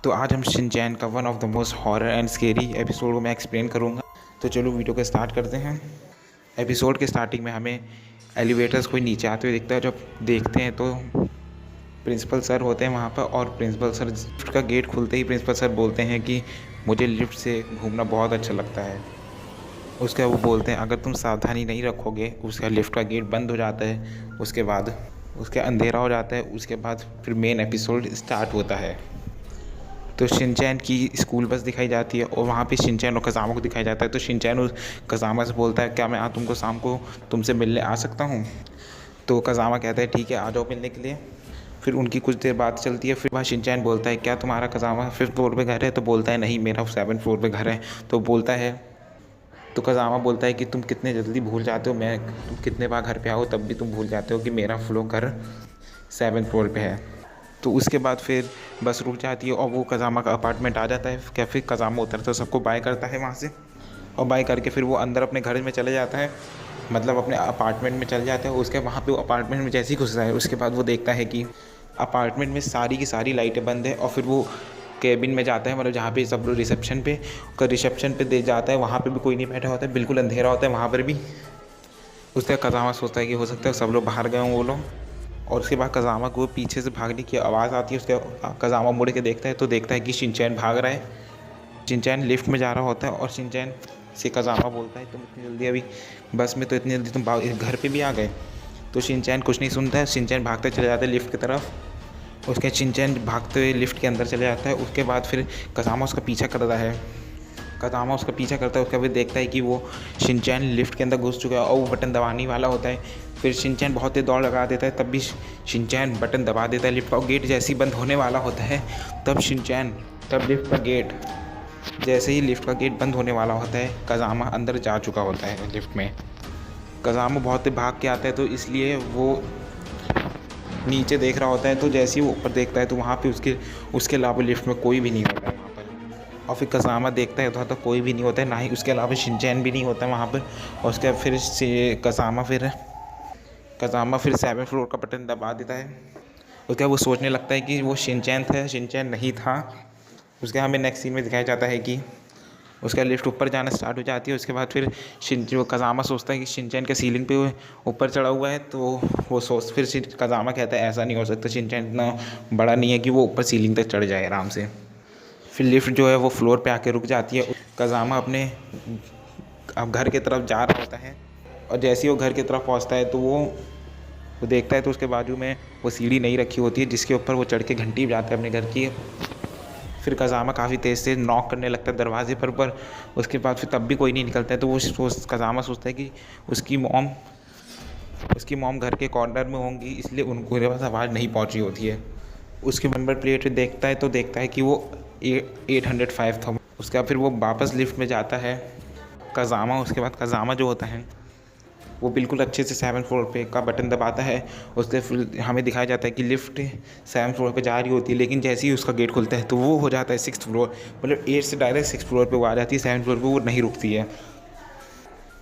तो आज हम शिनचैन का one of the most horror and scary episode को मैं एक्सप्लेन करूँगा। तो चलो वीडियो को स्टार्ट करते हैं। एपिसोड के स्टार्टिंग में हमें एलिवेटर्स कोई नीचे आते हुए दिखता है। जब देखते हैं तो प्रिंसिपल सर होते हैं वहाँ पर, और प्रिंसिपल सर लिफ्ट का गेट खुलते ही प्रिंसिपल सर बोलते हैं कि मुझे लिफ्ट से घूमना बहुत अच्छा लगता है। उसके वो बोलते हैं अगर तुम सावधानी नहीं रखोगे उसका लिफ्ट का गेट बंद हो जाता है, उसके बाद उसके अंधेरा हो जाता है। उसके बाद फिर मेन एपिसोड स्टार्ट होता है। तो शिनचैन की स्कूल बस दिखाई जाती है और वहाँ पे शिनचैन और कज़ामा को दिखाया जाता है। तो शिनचैन उस कज़ामा से बोलता है क्या मैं तुमको शाम को तुमसे मिलने आ सकता हूँ। तो कज़ामा कहता है ठीक है आ जाओ मिलने के लिए। फिर उनकी कुछ देर बात चलती है। फिर वहाँ शिनचैन बोलता है क्या तुम्हारा कज़ामा 5th फ्लोर पे घर है। तो बोलता है नहीं मेरा 7th फ्लोर पे घर है। तो बोलता है तो कज़ामा बोलता है कि तुम कितने जल्दी भूल जाते हो, मैं तुम कितने बार घर पे आओ तब भी तुम भूल जाते हो कि मेरा घर 7th फ्लोर पे है। तो उसके बाद फिर बस रुक जाती है और वो कज़ामा का अपार्टमेंट आ जाता है। क्या फिर कज़ामा उतरता है, सबको बाय करता है वहाँ से, और बाय करके फिर वो अंदर अपने घर में चले जाता है, मतलब अपने अपार्टमेंट में चले जाता है। उसके वहाँ पे वो अपार्टमेंट में जैसे ही घुसता है उसके बाद वो देखता है कि अपार्टमेंट में सारी की सारी लाइटें बंद है। और फिर वो केबिन में जाता है, मतलब जहाँ पे सब लोग रिसेप्शन पे दे जाता है, वहाँ पे भी कोई नहीं बैठा होता है, बिल्कुल अंधेरा होता है वहाँ पर भी। उसका कज़ामा सोचता है कि हो सकता है सब लोग बाहर गए हों वो लोग। और उसके बाद कज़ामा को पीछे से भागने की आवाज़ आती है। उसके कज़ामा मुड़ के देखता है तो देखता है कि शिनचैन भाग रहा है। शिनचैन लिफ्ट में जा रहा होता है और शिनचैन से कज़ामा बोलता है तुम इतनी जल्दी अभी बस में, तो इतनी जल्दी तुम घर पे भी आ गए। तो शिनचैन कुछ नहीं सुनता है, शिनचैन भागते चले जाता है लिफ्ट की तरफ। उसके शिनचैन भागते हुए लिफ्ट के अंदर चले जाता है। उसके बाद फिर कज़ामा उसका पीछा करता है। उसका फिर देखता है कि वो शिनचैन लिफ्ट के अंदर घुस चुका है और वो बटन दबाने वाला होता है। फिर शिनचैन बहुत तेज दौड़ लगा देता है, तब भी शिनचैन बटन दबा देता है लिफ्ट का। गेट जैसे ही बंद होने वाला होता है तब लिफ्ट का गेट बंद होने वाला होता है, कज़ामा अंदर जा चुका होता है लिफ्ट में। कज़ामा बहुत तेज भाग के आता है तो इसलिए वो नीचे देख रहा होता है। तो जैसे ही वो ऊपर देखता है तो वहाँ पे उसके अलावा लिफ्ट में कोई भी नहीं होता है वहाँ पर। और फिर कज़ामा देखता है उधर तो कोई भी नहीं होता है, ना ही उसके अलावा शिनचैन भी नहीं होता है वहाँ पर। और उसके फिर कज़ामा फिर 7th फ्लोर का बटन दबा देता है। उसके बाद वो सोचने लगता है कि वो शिनचैन था, शिनचैन नहीं था। उसके हमें नेक्स्ट सीन में दिखाया जाता है कि उसका लिफ्ट ऊपर जाना स्टार्ट हो जाती है। उसके बाद फिर जो कज़ामा सोचता है कि शिनचैन का सीलिंग पे ऊपर चढ़ा हुआ है। तो फिर कज़ामा कहता है ऐसा नहीं हो सकता, शिनचैन इतना बड़ा नहीं है कि वो ऊपर सीलिंग तक चढ़ जाए आराम से। फिर लिफ्ट जो है वो फ्लोर पे आके रुक जाती है। कज़ामा अपने अब घर की तरफ जा रहा होता है और जैसे ही वो घर की तरफ पहुंचता है तो वो देखता है तो उसके बाजू में वो सीढ़ी नहीं रखी होती है जिसके ऊपर वो चढ़ के घंटी बजाता है अपने घर की। फिर कज़ामा काफ़ी तेज़ से नॉक करने लगता है दरवाजे पर उसके बाद फिर तब भी कोई नहीं निकलता है। तो कज़ामा सोचता है कि उसकी मॉम घर के कॉर्नर में होंगी, इसलिए उनके पास आवाज़ नहीं पहुंची होती है। उसके नंबर प्लेट देखता है कि वो 805 था। उसके बाद फिर वो वापस लिफ्ट में जाता है कज़ामा। उसके बाद कज़ामा जो होता है वो बिल्कुल अच्छे से 7th फ्लोर पे का बटन दबाता है। उससे फिर हमें दिखाया जाता है कि लिफ्ट 7th फ्लोर पे जा रही होती है, लेकिन जैसे ही उसका गेट खुलता है तो वो हो जाता है 6th फ्लोर, मतलब 8 से डायरेक्ट 6th फ्लोर पे वो आ जाती है। 7th फ्लोर पे वो नहीं रुकती है।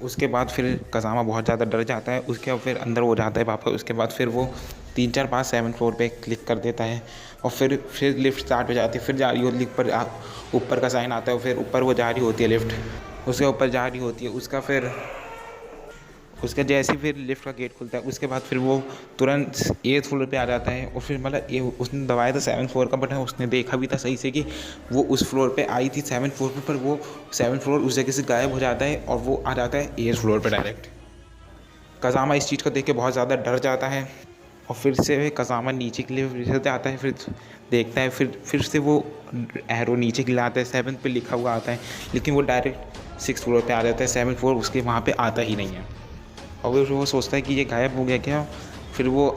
उसके बाद फिर कज़ामा बहुत ज़्यादा डर जाता है। उसके बाद फिर अंदर हो जाता है वापस। उसके बाद फिर वो 3-4 बार 7th फ्लोर पे क्लिक कर देता है और फिर लिफ्ट स्टार्ट हो जाती है। फिर जा रही होती है, ऊपर का साइन आता है, फिर ऊपर वो जा रही होती है लिफ्ट, उसके ऊपर जा रही होती है। उसका जैसे ही फिर लिफ्ट का गेट खुलता है उसके बाद फिर वो तुरंत 8th फ्लोर पे आ जाता है। और फिर मतलब उसने दबाया था 7th फ्लोर का बटन, उसने देखा भी था सही से कि वो उस फ्लोर पे आई थी 7th फ्लोर पे, पर वो 7th फ्लोर उस जगह से गायब हो जाता है और वो आ जाता है 8th फ्लोर पे डायरेक्ट। कज़ामा इस चीज़ को देख के बहुत ज़्यादा डर जाता है और फिर से कज़ामा नीचे के लिए जाता है। फिर देखता है, फिर से वो एरो नीचे के लिए आता है, 7th पे लिखा हुआ आता है, लेकिन वो डायरेक्ट 6th फ्लोर पे आ जाता है। 7th फ्लोर उसके वहाँ पे आता ही नहीं है। और फिर वो सोचता है कि ये गायब हो गया क्या। फिर वो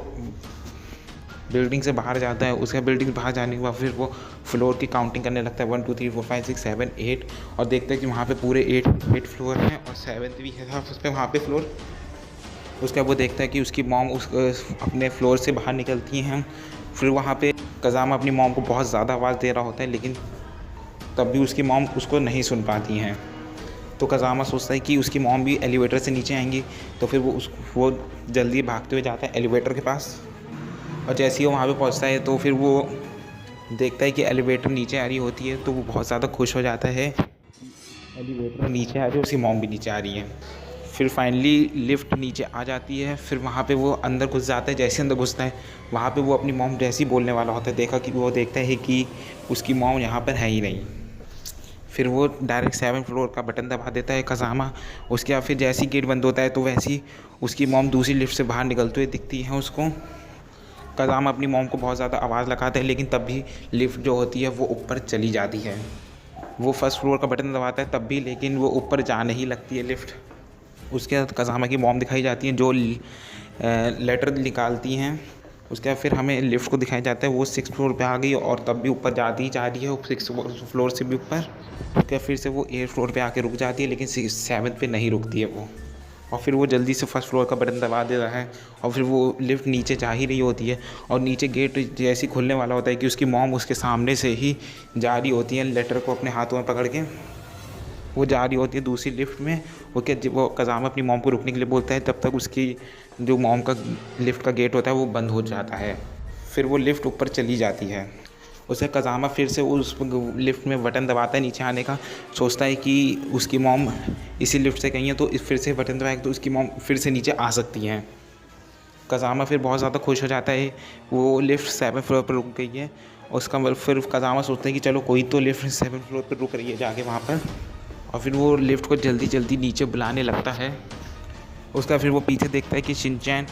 बिल्डिंग से बाहर जाता है। उसके बिल्डिंग से बाहर जाने के बाद फिर वो फ्लोर की काउंटिंग करने लगता है 1 2 3 4 5 6 7 8, और देखता है कि वहाँ पे पूरे 8 फ्लोर हैं और 7th भी है उस पर वहाँ पे फ्लोर। उसके बाद वो देखता है कि उसकी मॉम अपने फ्लोर से बाहर निकलती हैं। फिर वहाँ पे कज़ामा अपनी मॉम को बहुत ज़्यादा आवाज़ दे रहा होता है, लेकिन तब भी उसकी मॉम उसको नहीं सुन पाती हैं। तो कज़ामा सोचता है कि उसकी मॉम भी एलिवेटर से नीचे आएंगी। तो फिर वो जल्दी भागते हुए जाता है एलिवेटर के पास, और जैसे ही वो वहाँ पे पहुँचता है तो फिर वो देखता है कि एलिवेटर नीचे आ रही होती है, तो वो बहुत ज़्यादा खुश हो जाता है। एलिवेटर नीचे आ रही है, उसकी मॉम भी नीचे आ रही है। फिर फाइनली लिफ्ट नीचे आ जाती है। फिर वहाँ पे वो अंदर घुस जाता है। जैसे अंदर घुसता है वहाँ पे वो अपनी मॉम जैसे ही बोलने वाला होता है, देखता है कि उसकी मॉम यहाँ पर है ही नहीं। फिर वो डायरेक्ट 7th फ्लोर का बटन दबा देता है कज़ामा। उसके बाद फिर जैसे ही गेट बंद होता है तो वैसे ही उसकी मॉम दूसरी लिफ्ट से बाहर निकलते हुए दिखती है उसको। कज़ामा अपनी मॉम को बहुत ज़्यादा आवाज़ लगाता है, लेकिन तब भी लिफ्ट जो होती है वो ऊपर चली जाती है। वो फर्स्ट फ्लोर का बटन दबाता है तब भी, लेकिन वो ऊपर जा नहीं लगती है लिफ्ट। उसके बाद कज़ामा की मॉम दिखाई जाती है जो लेटर निकालती हैं। उसके बाद फिर हमें लिफ्ट को दिखाया जाता है वो 6th फ्लोर पे आ गई और तब भी ऊपर जाती ही जा रही है, 6th फ्लोर से भी ऊपर। उसके बाद फिर से वो 8th फ्लोर पे आके रुक जाती है, लेकिन 7th पे नहीं रुकती है वो। और फिर वो जल्दी से फर्स्ट फ्लोर का बटन दबा देता है और फिर वो लिफ्ट नीचे जा ही रही होती है। और नीचे गेट जैसे ही खुलने वाला होता है कि उसकी मॉम उसके सामने से ही जा रही होती है, लेटर को अपने हाथों में पकड़ के वो जा रही होती है दूसरी लिफ्ट में। वो कज़ामा अपनी मॉम को रुकने के लिए बोलता है, तब तक उसकी जो मॉम का लिफ्ट का गेट होता है वो बंद हो जाता है। फिर वो लिफ्ट ऊपर चली जाती है। उसे कज़ामा फिर से उस लिफ्ट में बटन दबाता है नीचे आने का। सोचता है कि उसकी मॉम इसी लिफ्ट से गई है, तो फिर से बटन दबाएगा तो उसकी मॉम फिर से नीचे आ सकती हैं। कज़ामा फिर बहुत ज़्यादा खुश हो जाता है। वो लिफ्ट 7th फ्लोर पर रुक गई है। उसका फिर कज़ामा सोचता है कि चलो कोई तो लिफ्ट 7th फ्लोर पर रुक रही है जाके वहाँ पर। और फिर वो लिफ्ट को जल्दी जल्दी नीचे बुलाने लगता है। उसका फिर वो पीछे देखता है कि शिनचैन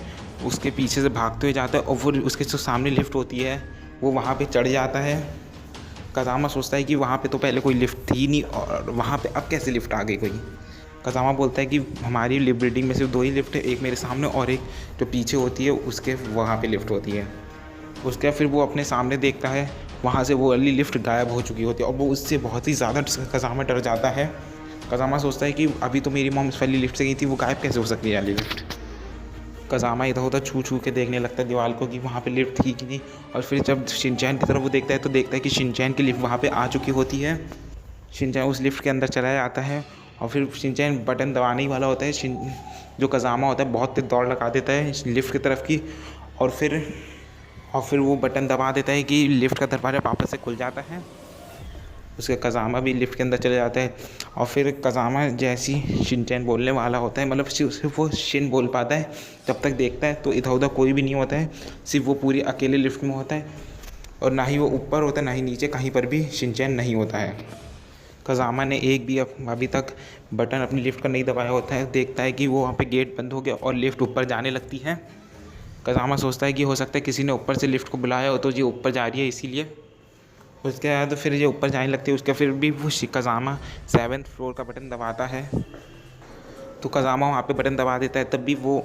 उसके पीछे से भागते हुए जाता है और वो उसके जो सामने लिफ्ट होती है वो वहाँ पे चढ़ जाता है। कज़ामा सोचता है कि वहाँ पे तो पहले कोई लिफ्ट थी नहीं और वहाँ पे अब कैसे लिफ्ट आ गई कोई। कज़ामा बोलता है कि हमारी बिल्डिंग में सिर्फ 2 ही लिफ्ट है, एक मेरे सामने और एक जो पीछे होती है उसके वहाँ पे लिफ्ट होती है। उसके बाद फिर वो अपने सामने देखता है, वहाँ से वो वाली लिफ्ट गायब हो चुकी होती है और वो उससे बहुत ही ज़्यादा कज़ामा डर जाता है। कज़ामा सोचता है कि अभी तो मेरी मॉम इस वाली लिफ्ट से गई थी, वो गायब कैसे हो सकती है वाली लिफ्ट। कज़ामा इधर उधर छू छू के देखने लगता है दीवार को कि वहाँ पे लिफ्ट थी कि नहीं। और फिर जब शिनचैन की तरफ वो देखता है तो देखता है कि शिनचैन की लिफ्ट वहाँ पे आ चुकी होती है। शिनचैन उस लिफ्ट के अंदर चला जाता है और फिर शिनचैन बटन दबाने ही वाला होता है। जो कज़ामा होता है बहुत तेज दौड़ लगा देता है लिफ्ट की तरफ की और फिर वो बटन दबा देता है कि लिफ्ट का दरवाज़ा वापस से खुल जाता है। उसके कज़ामा भी लिफ्ट के अंदर चले जाता है और फिर कज़ामा जैसी शिनचैन बोलने वाला होता है, मतलब सिर्फ वो शिन बोल पाता है। तब तक देखता है तो इधर उधर कोई भी नहीं होता है, सिर्फ वो पूरी अकेले लिफ्ट में होता है और ना ही वो ऊपर होता है ना ही नीचे, कहीं पर भी शिनचैन नहीं होता है। कज़ामा ने एक भी अभी तक बटन अपनी लिफ्ट का नहीं दबाया होता है। देखता है कि वो वहाँ पे गेट बंद हो गया और लिफ्ट ऊपर जाने लगती है। कज़ामा सोचता है कि हो सकता है किसी ने ऊपर से लिफ्ट को बुलाया हो तो ये ऊपर जा रही है इसीलिए। उसके बाद फिर ये ऊपर जाने लगती है। उसके फिर भी वो कज़ामा 7th फ्लोर का बटन दबाता है तो कज़ामा वहाँ पे बटन दबा देता है, तब भी वो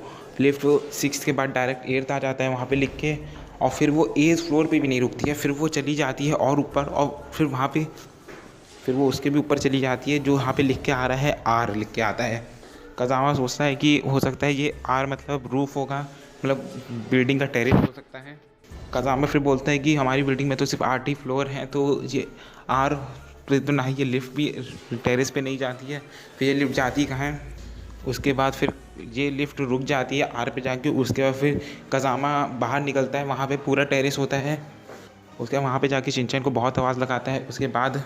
लिफ्ट 6 के बाद डायरेक्ट 8th आ जाता है वहाँ पे लिख के। और फिर वो 8th फ्लोर पे भी नहीं रुकती है, फिर वो चली जाती है और ऊपर, और फिर वहाँ पे फिर वो उसके भी ऊपर चली जाती है जो वहाँ पे लिख के आ रहा है R लिख के आता है। कज़ामा सोचता है कि हो सकता है ये R मतलब रूफ़ होगा, मतलब बिल्डिंग का टेरेस हो सकता है। कज़ामा फिर बोलता है कि हमारी बिल्डिंग में तो सिर्फ 8 ही फ्लोर हैं, तो ये R तो ना ही ये लिफ्ट भी टेरेस पे नहीं जाती है, फिर ये लिफ्ट जाती कहाँ है। उसके बाद फिर ये लिफ्ट रुक जाती है R पे जाके। उसके बाद फिर कज़ामा बाहर निकलता है, वहाँ पे पूरा टेरेस होता है। उसके बाद वहाँ पे जाके शिनचैन को बहुत आवाज़ लगाता है। उसके बाद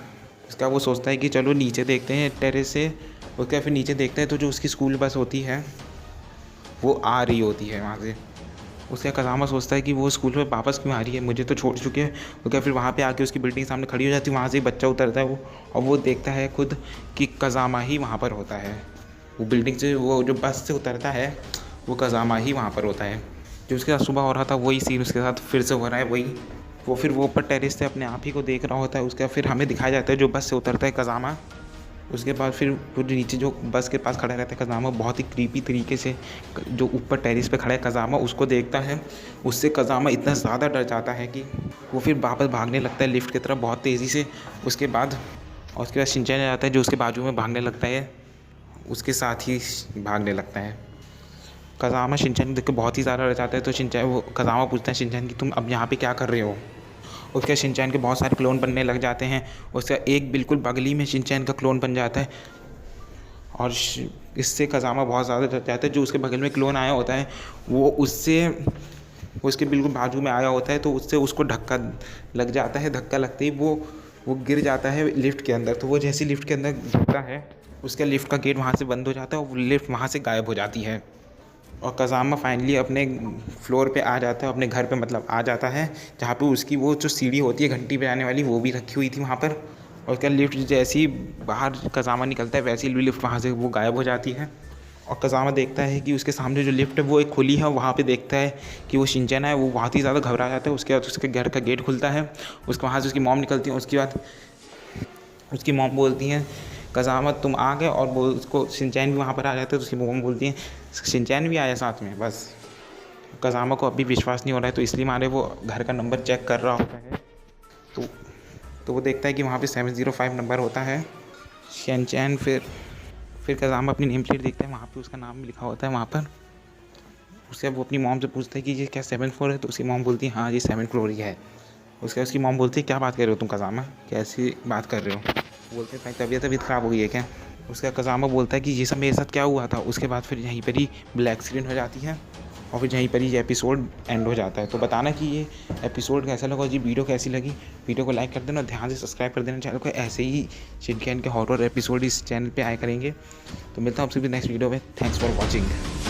वो सोचता है कि चलो नीचे देखते हैं टेरेस से। उसके बाद फिर नीचे देखता है तो जो उसकी स्कूल बस होती है वो आ रही होती है वहाँ से। उसका कज़ामा सोचता है कि वो स्कूल में वापस क्यों आ रही है, मुझे तो छोड़ चुके हैं। तो क्या फिर वहाँ पे आके उसकी बिल्डिंग सामने खड़ी हो जाती है, वहाँ से एक बच्चा उतरता है वो, और वो देखता है खुद कि कज़ामा ही वहाँ पर होता है। वो बिल्डिंग से, वो जो बस से उतरता है वो कज़ामा ही वहाँ पर होता है। जो उसके साथ सुबह हो रहा था वही सीन उसके साथ फिर से हो रहा है वही। वो ऊपर टेरेस से अपने आप ही को देख रहा होता है। उसके फिर हमें दिखाया जाता है जो बस से उतरता है कज़ामा। उसके बाद फिर नीचे जो बस के पास खड़ा रहता है कज़ामा, बहुत ही क्रीपी तरीके से जो ऊपर टेरेस पे खड़ा है कज़ामा उसको देखता है। उससे कज़ामा इतना ज़्यादा डर जाता है कि वो फिर वापस भागने लगता है लिफ्ट की तरफ बहुत तेज़ी से। उसके बाद शिनचैन आ जाता है जो उसके बाजू में भागने लगता है, उसके साथ ही भागने लगता है। कज़ामा शिनचैन को देख के बहुत ही ज़्यादा डर जाता है। तो कज़ामा पूछता है शिनचैन कि तुम अब यहाँ पर क्या कर रहे हो। उसके शिनचैन के बहुत सारे क्लोन बनने लग जाते हैं। उसका एक बिल्कुल बगली में शिनचैन का क्लोन बन जाता है और इससे कज़ामा बहुत ज़्यादा डर जाता है। जो उसके बगल में क्लोन आया होता है वो उससे वो उसके बिल्कुल बाजू में आया होता है, तो उससे उसको धक्का लग जाता है। धक्का लगते ही वो गिर जाता है लिफ्ट के अंदर। तो वो जैसे लिफ्ट के अंदर गिरता है, उसका लिफ्ट का गेट वहाँ से बंद हो जाता है और वो लिफ्ट वहाँ से गायब हो जाती है। और कज़ामा फाइनली अपने फ्लोर पे आ जाता है, अपने घर पे मतलब आ जाता है, जहाँ पे उसकी वो जो सीढ़ी होती है घंटी बजाने वाली, वो भी रखी हुई थी वहाँ पर। और उसका लिफ्ट जैसे ही बाहर कज़ामा निकलता है, वैसे ही लिफ्ट वहाँ से वो गायब हो जाती है। और कज़ामा देखता है कि उसके सामने जो लिफ्ट है वो एक खुली है। वहाँ पे देखता है कि वो शिनचैन है। वो बहुत ही ज़्यादा घबरा जाता है। उसके बाद उसके घर का गेट खुलता है, उसके वहाँ से उसकी मॉम निकलती है। उसके बाद उसकी मॉम बोलती हैं कज़ामा तुम आ गए, और वो उसको शिनचैन भी वहाँ पर आ जाता है। तो उसकी मॉम बोलती हैं शिनचैन भी आया साथ में। बस कज़ामा को अभी विश्वास नहीं हो रहा है, तो इसलिए मारे वो घर का नंबर चेक कर रहा होता है। तो तो वो देखता है कि वहाँ पे 705 नंबर होता है। शिनचैन फिर कज़ामा अपनी नेम प्लेट देखता है, वहाँ पे उसका नाम भी लिखा होता है वहाँ पर। उसके बाद वो अपनी मॉम से पूछता है कि ये क्या 7th फ्लोर है? तो उसकी मॉम बोलती है हाँ ये 7th फ्लोर ही है। उसकी मॉम बोलती है क्या बात कर रहे हो तुम कज़ामा, कैसी बात कर रहे हो? बोलते हैं भाई तबीयत ख़राब हो गई है क्या? उसका कज़ामा बोलता है कि ये सब मेरे साथ क्या हुआ था। उसके बाद फिर यहीं पर ही ब्लैक स्क्रीन हो जाती है और फिर यहीं पर ही ये एपिसोड एंड हो जाता है। तो बताना कि ये एपिसोड कैसा लगा और जी वीडियो कैसी लगी। वीडियो को लाइक कर देना, ध्यान से सब्सक्राइब कर देना चैनल को। ऐसे ही शिनचैन के हॉरर एपिसोड इस चैनल पे आया करेंगे। तो मिलता हूँ आपसे भी नेक्स्ट वीडियो में। Thanks for watching.